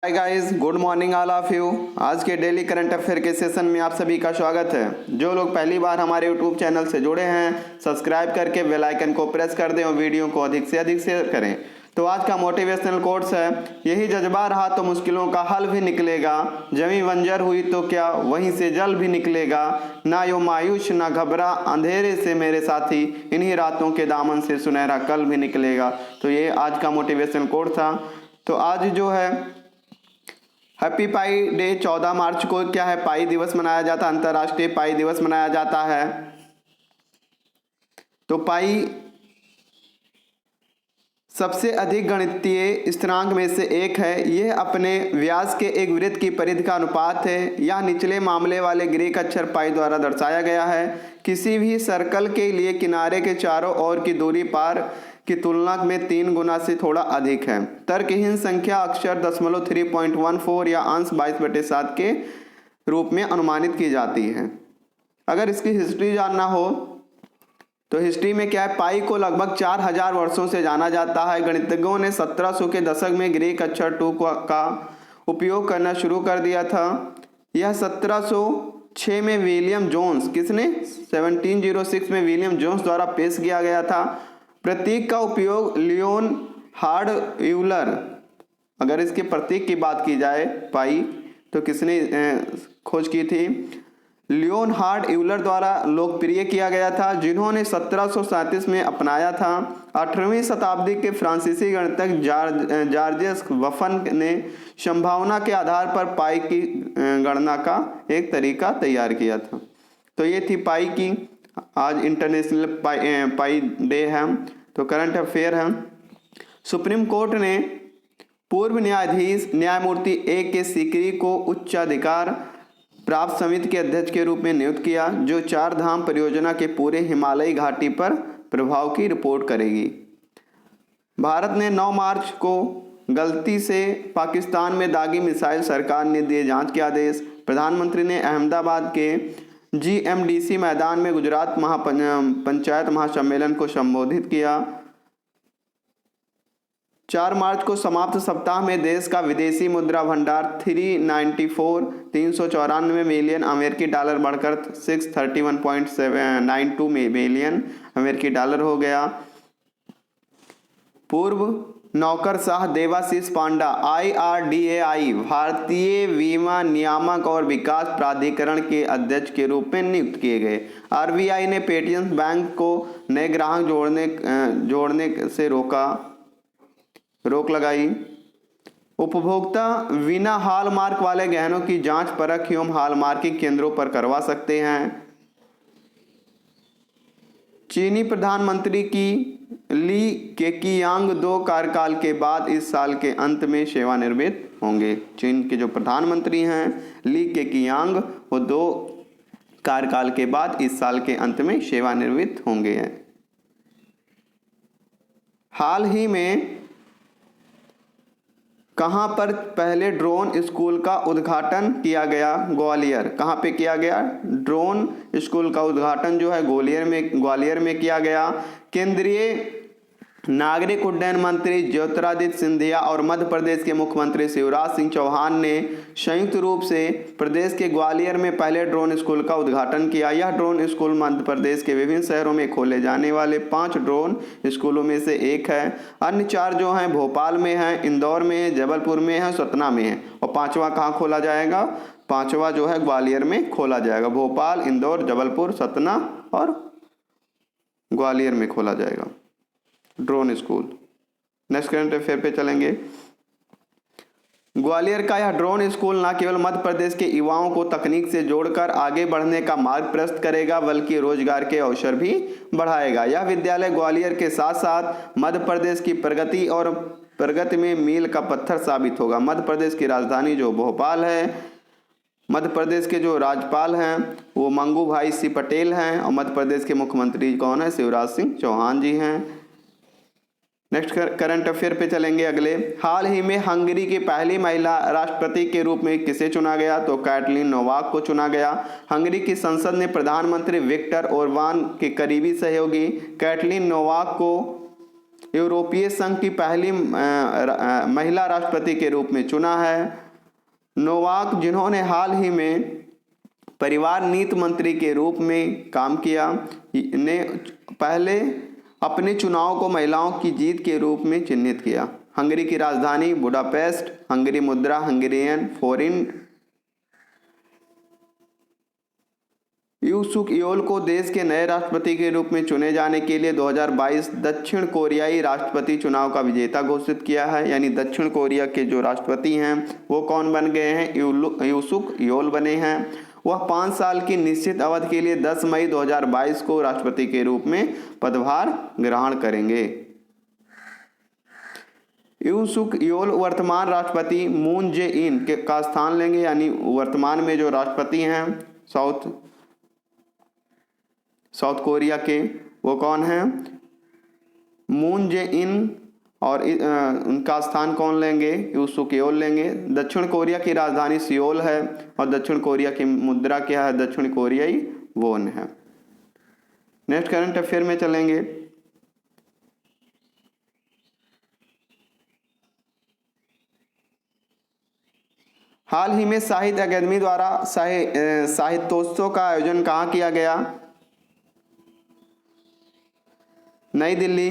Hi guys, good morning all of you. आज के daily current affair के session में आप सभी का स्वागत है। जो लोग पहली बार हमारे यूट्यूब चैनल से जुड़े हैं, सब्सक्राइब करके बेल आइकन को प्रेस कर दें और वीडियो को अधिक से अधिक शेयर करें। तो आज का मोटिवेशनल कोट्स है, यही जज्बा रहा तो मुश्किलों का हल भी निकलेगा, जमी बंजर हुई तो क्या वहीं से जल भी निकलेगा, ना यो मायूस ना घबरा अंधेरे से मेरे साथी, इन्हीं रातों के दामन से सुनहरा कल भी निकलेगा। तो ये आज का मोटिवेशनल कोट था। तो आज जो है हैप्पी पाई डे, 14 मार्च को क्या है, पाई दिवस मनाया जाता है, अंतर्राष्ट्रीय पाई दिवस मनाया जाता है। तो पाई सबसे अधिक गणितीय स्थिरांक में से एक है। यह अपने व्यास के एक वृत्त की परिधि का अनुपात है। यह निचले मामले वाले ग्रीक अक्षर पाई द्वारा दर्शाया गया है। किसी भी सर्कल के लिए किनारे के चारों ओर की दूरी पार की तुलना में 3 गुना से थोड़ा अधिक है। तर्कहीन संख्या अक्षर 3.14 या अंश 22/7 के रूप में अनुमानित की जाती है। अगर इसकी हिस्ट्री जानना हो तो हिस्ट्री में क्या है, पाई को लगभग 4000 वर्षों से जाना जाता है। गणितज्ञों ने 1700 के दशक में ग्रीक अक्षर 2 का उपयोग करना शुरू कर दिया था। यह 1706 में विलियम जोन्स, किसने 1706 में विलियम जोन्स द्वारा पेश किया गया था। प्रतीक का उपयोग लियोन हार्ड यूलर, अगर इसके प्रतीक की बात की जाए पाई तो किसने खोज की थी, लियोन हार्ड यूलर द्वारा लोकप्रिय किया गया था, जिन्होंने 1737 में अपनाया था। 18वीं शताब्दी के फ्रांसीसी गणितज्ञ जॉर्जेस वफन ने संभावना के आधार पर पाई की गणना का एक तरीका तैयार किया था। तो ये थी पाई की। आज इंटरनेशनल पाई डे है। तो करंट अफेयर है, सुप्रीम कोर्ट ने पूर्व न्यायाधीश न्यायमूर्ति ए के सीकरी को उच्चाधिकार प्राप्त समिति के अध्यक्ष के रूप में नियुक्त किया, जो 4 धाम परियोजना के पूरे हिमालयी घाटी पर प्रभाव की रिपोर्ट करेगी। भारत ने 9 मार्च को गलती से पाकिस्तान में दागी मिसाइल, सरकार ने दिए जांच के आदेश। प्रधानमंत्री ने अहमदाबाद के GMDC मैदान में गुजरात पंचायत महासम्मेलन को संबोधित किया। 4 मार्च को समाप्त सप्ताह में देश का विदेशी मुद्रा भंडार 394 मिलियन अमेरिकी डॉलर बढ़कर 631.92 मिलियन अमेरिकी डॉलर हो गया। पूर्व नौकरशाह देवाशीष पांडा IRDAI भारतीय बीमा नियामक और विकास प्राधिकरण के अध्यक्ष के रूप में नियुक्त किए गए। RBI ने पेटीएम बैंक को नए ग्राहक जोड़ने से रोक लगाई। उपभोक्ता बिना हॉलमार्क वाले गहनों की जांच परख एवं हॉलमार्किंग केंद्रों पर करवा सकते हैं। चीनी प्रधानमंत्री की ली केकियांग 2 कार्यकाल के बाद इस साल के अंत में सेवानिवृत्त होंगे। चीन के जो प्रधानमंत्री हैं ली केकियांग, वो 2 कार्यकाल के बाद इस साल के अंत में सेवानिवृत्त होंगे। हाल ही में कहां पर पहले ड्रोन स्कूल का उद्घाटन किया गया? ग्वालियर। कहां पे किया गया? ड्रोन स्कूल का उद्घाटन जो है ग्वालियर में किया गया। केंद्रीय नागरिक उड्डयन मंत्री ज्योतिरादित्य सिंधिया और मध्य प्रदेश के मुख्यमंत्री शिवराज सिंह चौहान ने संयुक्त रूप से प्रदेश के ग्वालियर में पहले ड्रोन स्कूल का उद्घाटन किया। यह ड्रोन स्कूल मध्य प्रदेश के विभिन्न शहरों में खोले जाने वाले 5 ड्रोन स्कूलों में से एक है। अन्य 4 जो हैं भोपाल में हैं, इंदौर में है, जबलपुर में है, सतना में है। और 5वां कहाँ खोला जाएगा? 5वां जो है ग्वालियर में खोला जाएगा। भोपाल, इंदौर, जबलपुर, सतना और ग्वालियर में खोला जाएगा drone school. Next current affair पे चलेंगे। ग्वालियर का यह ड्रोन स्कूल न केवल मध्य प्रदेश के युवाओं को तकनीक से जोड़कर आगे बढ़ने का मार्ग प्रशस्त करेगा, बल्कि रोजगार के अवसर भी बढ़ाएगा। यह विद्यालय ग्वालियर के साथ साथ मध्य प्रदेश की प्रगति में मील का पत्थर साबित होगा। मध्य प्रदेश की राजधानी जो भोपाल है, मध्य प्रदेश के जो राज्यपाल हैं वो मंगू भाई सी पटेल हैं, और मध्य प्रदेश के मुख्यमंत्री कौन है? शिवराज सिंह चौहान जी हैं। नेक्स्ट करंट अफेयर पे चलेंगे अगले। हाल ही में हंगरी की पहली महिला राष्ट्रपति के रूप में किसे चुना गया? तो कैटलीन नोवाक को चुना गया। हंगरी की संसद ने प्रधानमंत्री विक्टर ओरबान के करीबी सहयोगी कैटलीन नोवाक को यूरोपीय संघ की पहली महिला राष्ट्रपति के रूप में चुना है। नोवाक, जिन्होंने हाल ही में परिवार नीति मंत्री के रूप में काम किया, ने पहले अपने चुनाव को महिलाओं की जीत के रूप में चिन्हित किया। हंगरी की राजधानी बुडापेस्ट, हंगरी मुद्रा हंगेरियन फोरिन। यूसुक योल को देश के नए राष्ट्रपति के रूप में चुने जाने के लिए 2022 दक्षिण कोरियाई राष्ट्रपति चुनाव का विजेता घोषित किया है। यानी दक्षिण कोरिया के जो राष्ट्रपति हैं वो कौन बन गए हैं? यूसुक योल बने हैं। वह 5 साल की निश्चित अवधि के लिए 10 मई 2022 को राष्ट्रपति के रूप में पदभार ग्रहण करेंगे। यूसुक योल वर्तमान राष्ट्रपति मून जे इन का स्थान लेंगे। यानी वर्तमान में जो राष्ट्रपति हैं साउथ कोरिया के, वो कौन हैं? मून जे इन। और उनका स्थान कौन लेंगे? यूसुक योल लेंगे। दक्षिण कोरिया की राजधानी सियोल है और दक्षिण कोरिया की मुद्रा क्या है? दक्षिण कोरियाई वोन है। नेक्स्ट करंट अफेयर में चलेंगे। हाल ही में साहित्य अकादमी द्वारा साहित्योत्सव का आयोजन कहाँ किया गया? नई दिल्ली।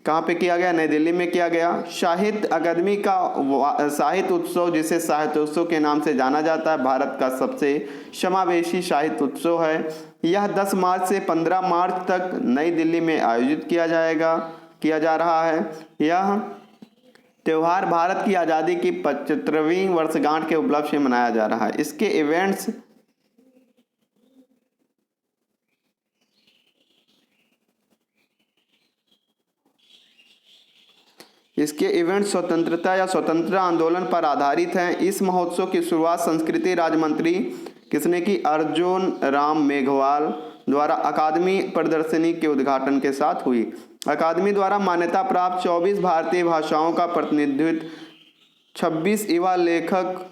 कहाँ पे किया गया? नई दिल्ली में किया गया। साहित्य अकादमी का साहित्य उत्सव, जिसे साहित्योत्सव के नाम से जाना जाता है, भारत का सबसे समावेशी साहित्य उत्सव है। यह 10 मार्च से 15 मार्च तक नई दिल्ली में आयोजित किया जा रहा है। यह त्यौहार भारत की आज़ादी की 75वीं वर्षगांठ के उपलक्ष्य से मनाया जा रहा है। इसके इवेंट्स स्वतंत्रता या स्वतंत्रता आंदोलन पर आधारित हैं। इस महोत्सव की शुरुआत संस्कृति राज्य मंत्री किसने की? अर्जुन राम मेघवाल द्वारा अकादमी प्रदर्शनी के उद्घाटन के साथ हुई। अकादमी द्वारा मान्यता प्राप्त 24 भारतीय भाषाओं का प्रतिनिधित्व 26 युवा लेखक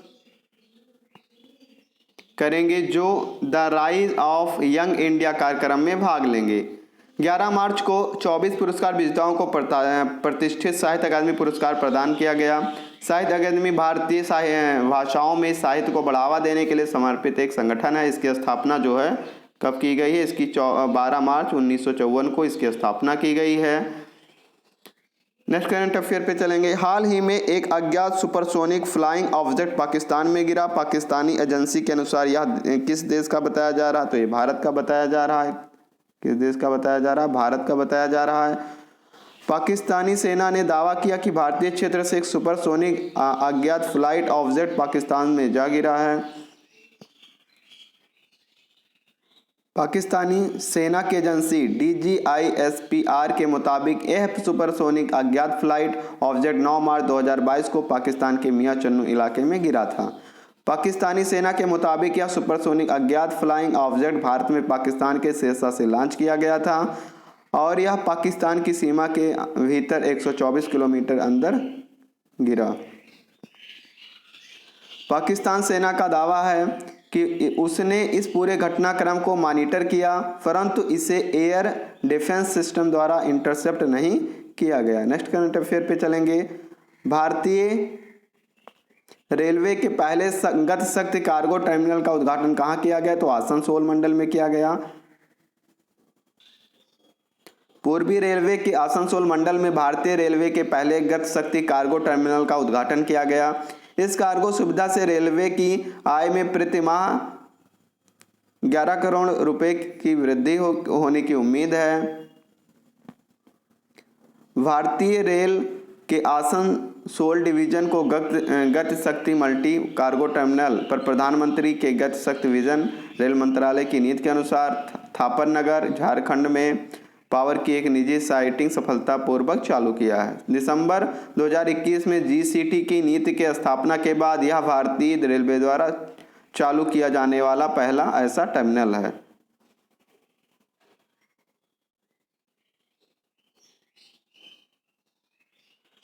करेंगे, जो the rise of young India कार्यक्रम में भाग लेंगे। 11 मार्च को 24 पुरस्कार विजेताओं को प्रतिष्ठित साहित्य अकादमी पुरस्कार प्रदान किया गया। साहित्य अकादमी भारतीय भाषाओं में साहित्य को बढ़ावा देने के लिए समर्पित एक संगठन है। इसकी स्थापना जो है कब की गई है? इसकी 12 मार्च 1954 को इसकी स्थापना की गई है। नेक्स्ट करंट अफेयर पे चलेंगे। हाल ही में एक अज्ञात सुपरसोनिक फ्लाइंग ऑब्जेक्ट पाकिस्तान में गिरा। पाकिस्तानी एजेंसी के अनुसार यह किस देश का बताया जा रहा है? तो ये भारत का बताया जा रहा है। किस देश का बताया जा रहा है? भारत का बताया जा रहा है। पाकिस्तानी सेना ने दावा किया कि भारतीय क्षेत्र से एक सुपरसोनिक अज्ञात फ्लाइट ऑब्जेक्ट पाकिस्तान में जा गिरा है। पाकिस्तानी सेना की एजेंसी DGISPR के मुताबिक यह सुपरसोनिक अज्ञात फ्लाइट ऑब्जेक्ट 9 मार्च 2022 को पाकिस्तान के मियां चन्नू इलाके में गिरा था। पाकिस्तानी सेना के मुताबिक यह सुपरसोनिक अज्ञात फ्लाइंग ऑब्जेक्ट भारत में पाकिस्तान के शेरशाह से लॉन्च किया गया था और यह पाकिस्तान की सीमा के भीतर 124 किलोमीटर अंदर गिरा। पाकिस्तान सेना का दावा है कि उसने इस पूरे घटनाक्रम को मॉनिटर किया, परंतु इसे एयर डिफेंस सिस्टम द्वारा इंटरसेप्ट नहीं किया गया। नेक्स्ट करंट अफेयर पे चलेंगे। भारतीय रेलवे के पहले गति शक्ति कार्गो टर्मिनल का उद्घाटन कहाँ किया गया? तो आसनसोल मंडल में किया गया। पूर्वी रेलवे के आसनसोल मंडल में भारतीय रेलवे के पहले गति शक्ति कार्गो टर्मिनल का उद्घाटन किया गया। इस कार्गो सुविधा से रेलवे की आय में प्रति माह 11 करोड़ रुपए की वृद्धि होने की उम्मीद है। भारतीय रेल के आसनसोल डिवीजन को गति शक्ति मल्टी कार्गो टर्मिनल पर प्रधानमंत्री के गति शक्ति विजन रेल मंत्रालय की नीति के अनुसार थापरनगर झारखंड में पावर की एक निजी साइटिंग सफलतापूर्वक चालू किया है। दिसंबर 2021 में GCT की नीति के स्थापना के बाद यह भारतीय रेलवे द्वारा चालू किया जाने वाला पहला ऐसा टर्मिनल है।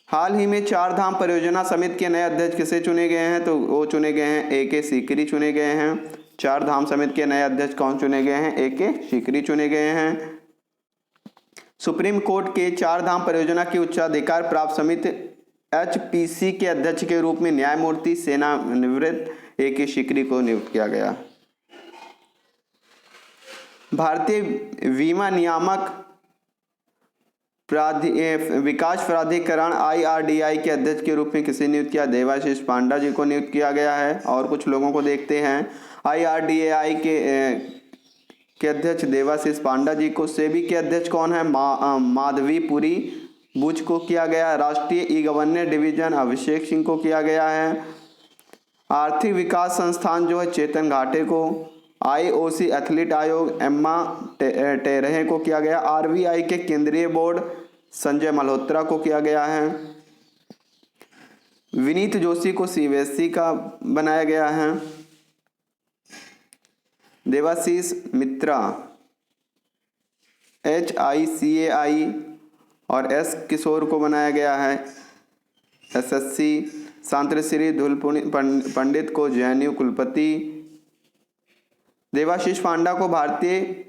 हाल ही में 4 धाम परियोजना समिति के नए अध्यक्ष किसे चुने गए हैं? तो वो चुने गए हैं AK सीकरी चुने गए हैं। 4 धाम समिति के नए अध्यक्ष कौन चुने गए हैं? AK सीकरी चुने गए हैं। सुप्रीम कोर्ट के चार धाम परियोजना की उच्चाधिकार प्राप्त समिति HPC के अध्यक्ष के रूप में न्यायमूर्ति सेवानिवृत्त AK सिकरी को नियुक्त किया गया। भारतीय बीमा नियामक विकास प्राधिकरण IRDAI के अध्यक्ष के रूप में किसे नियुक्त किया? देवाशीष पांडा जी को नियुक्त किया गया है। और कुछ लोगों को देखते हैं। IRDAI के अध्यक्ष देवाशीष पांडा जी को। सेबी के अध्यक्ष कौन है? माधवीपुरी बुच को किया गया। राष्ट्रीय ई-गवर्नेंस डिवीजन अभिषेक सिंह को किया गया है। आर्थिक विकास संस्थान जो है चेतन घाटे को। IOC एथलीट आयोग एम्मा टेरहे को किया गया। RBI के केंद्रीय बोर्ड संजय मल्होत्रा को किया गया है। विनीत जोशी को CBSE का बनाया गया है। देवाशीष मित्रा HICAI और S किशोर को बनाया गया है SSC। शांतश्री धुल पंडित को JNU कुलपति। देवाशीष पांडा को भारतीय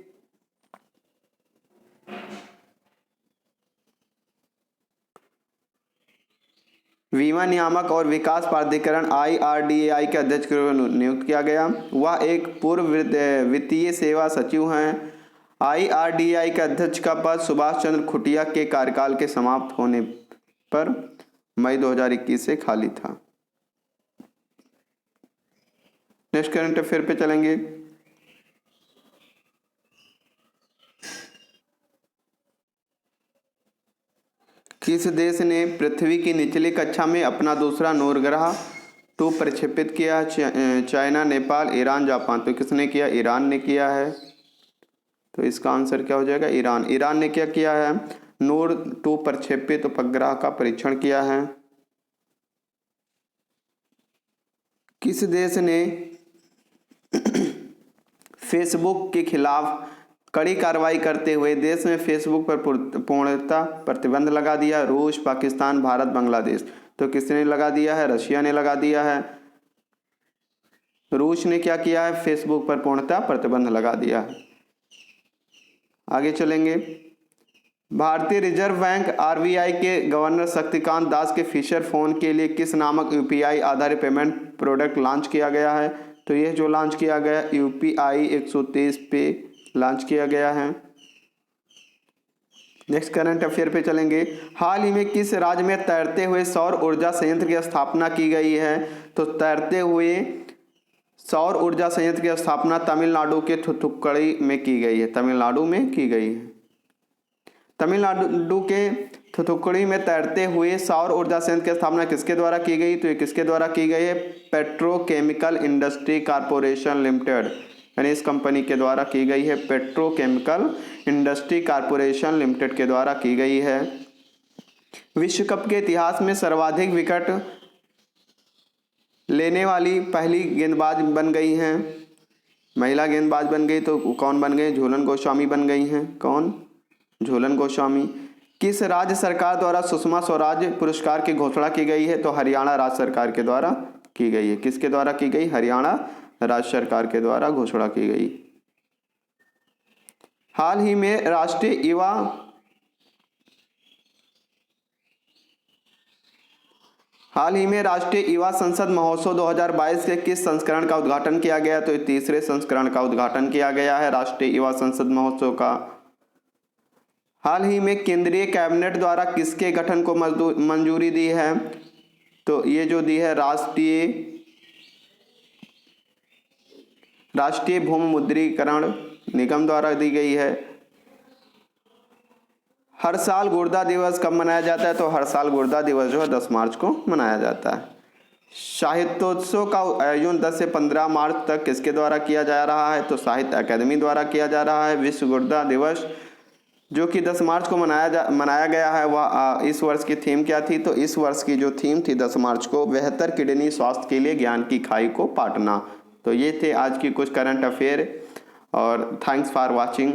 बीमा नियामक और विकास प्राधिकरण IRDAI के अध्यक्ष के रूप में नियुक्त किया गया। वह एक पूर्व वित्तीय सेवा सचिव हैं। IRDAI के अध्यक्ष का पद सुभाष चंद्र खुटिया के कार्यकाल के समाप्त होने पर मई 2021 से खाली था। नेक्स्ट करंट अफेयर पे चलेंगे। किस देश ने पृथ्वी की निचली कक्षा में अपना दूसरा नूरग्रह 2 प्रक्षेपित किया? China, Nepal, Iran, Japan. तो किसने किया? ईरान ने किया है। तो इसका आंसर क्या हो जाएगा? ईरान। ईरान ने क्या किया है? नूर 2 प्रक्षेपित उपग्रह का परीक्षण किया है। किस देश ने फेसबुक के खिलाफ कड़ी कार्रवाई करते हुए देश में फेसबुक पर पूर्णतः प्रतिबंध लगा दिया? रूस, पाकिस्तान, भारत, बांग्लादेश। तो किसने लगा दिया है? रशिया ने लगा दिया है। रूस ने क्या किया है? फेसबुक पर पूर्णतः प्रतिबंध लगा दिया है। आगे चलेंगे। भारतीय रिजर्व बैंक RBI के गवर्नर शक्तिकांत दास के फीचर फोन के लिए किस नामक UPI आधारित पेमेंट प्रोडक्ट लॉन्च किया गया है? तो यह जो लॉन्च किया गया UPI 123 पे लॉन्च किया गया है। नेक्स्ट करंट अफेयर पे चलेंगे। हाल ही में किस राज्य में तैरते हुए सौर ऊर्जा संयंत्र की स्थापना की गई है? तो तैरते हुए सौर ऊर्जा संयंत्र की स्थापना तमिलनाडु के थूथुक्कुड़ी में की गई है। तमिलनाडु में की गई है। तमिलनाडु के थूथुक्कुड़ी में तैरते हुए सौर ऊर्जा संयंत्र की स्थापना किसके द्वारा की गई? तो ये किसके द्वारा की गई है? पेट्रोकेमिकल इंडस्ट्री कॉरपोरेशन लिमिटेड, यानी इस कंपनी के द्वारा की गई है। पेट्रोकेमिकल इंडस्ट्री कॉरपोरेशन लिमिटेड के द्वारा की गई है। विश्व कप के इतिहास में सर्वाधिक विकेट लेने वाली पहली गेंदबाज बन गई हैं, महिला गेंदबाज बन गई। तो कौन बन गए? झूलन गोस्वामी बन गई हैं। कौन? झूलन गोस्वामी। किस राज्य सरकार द्वारा सुषमा स्वराज पुरस्कार की घोषणा की गई है? तो हरियाणा राज्य सरकार के द्वारा की गई है। किसके द्वारा की गई? हरियाणा राज्य सरकार के द्वारा घोषणा की गई। हाल ही में राष्ट्रीय युवा संसद महोत्सव 2022 के किस संस्करण का उद्घाटन किया गया? तो तीसरे संस्करण का उद्घाटन किया गया है राष्ट्रीय युवा संसद महोत्सव का। हाल ही में केंद्रीय कैबिनेट द्वारा किसके गठन को मंजूरी दी है? तो ये जो दी है राष्ट्रीय भूमि मुद्रीकरण निगम द्वारा दी गई है। हर साल गुर्दा दिवस कब मनाया जाता है? तो हर साल गुर्दा दिवस जो है 10 मार्च को मनाया जाता है। साहित्योत्सव का आयोजन 10 से 15 मार्च तक किसके द्वारा किया जा रहा है? तो साहित्य अकादमी द्वारा किया जा रहा है। विश्व गुर्दा दिवस जो कि 10 मार्च को मनाया गया है, वह इस वर्ष की थीम क्या थी? तो इस वर्ष की जो थीम थी 10 मार्च को, बेहतर किडनी स्वास्थ्य के लिए ज्ञान की खाई को पाटना। तो ये थे आज की कुछ करंट अफेयर और थैंक्स फॉर वॉचिंग।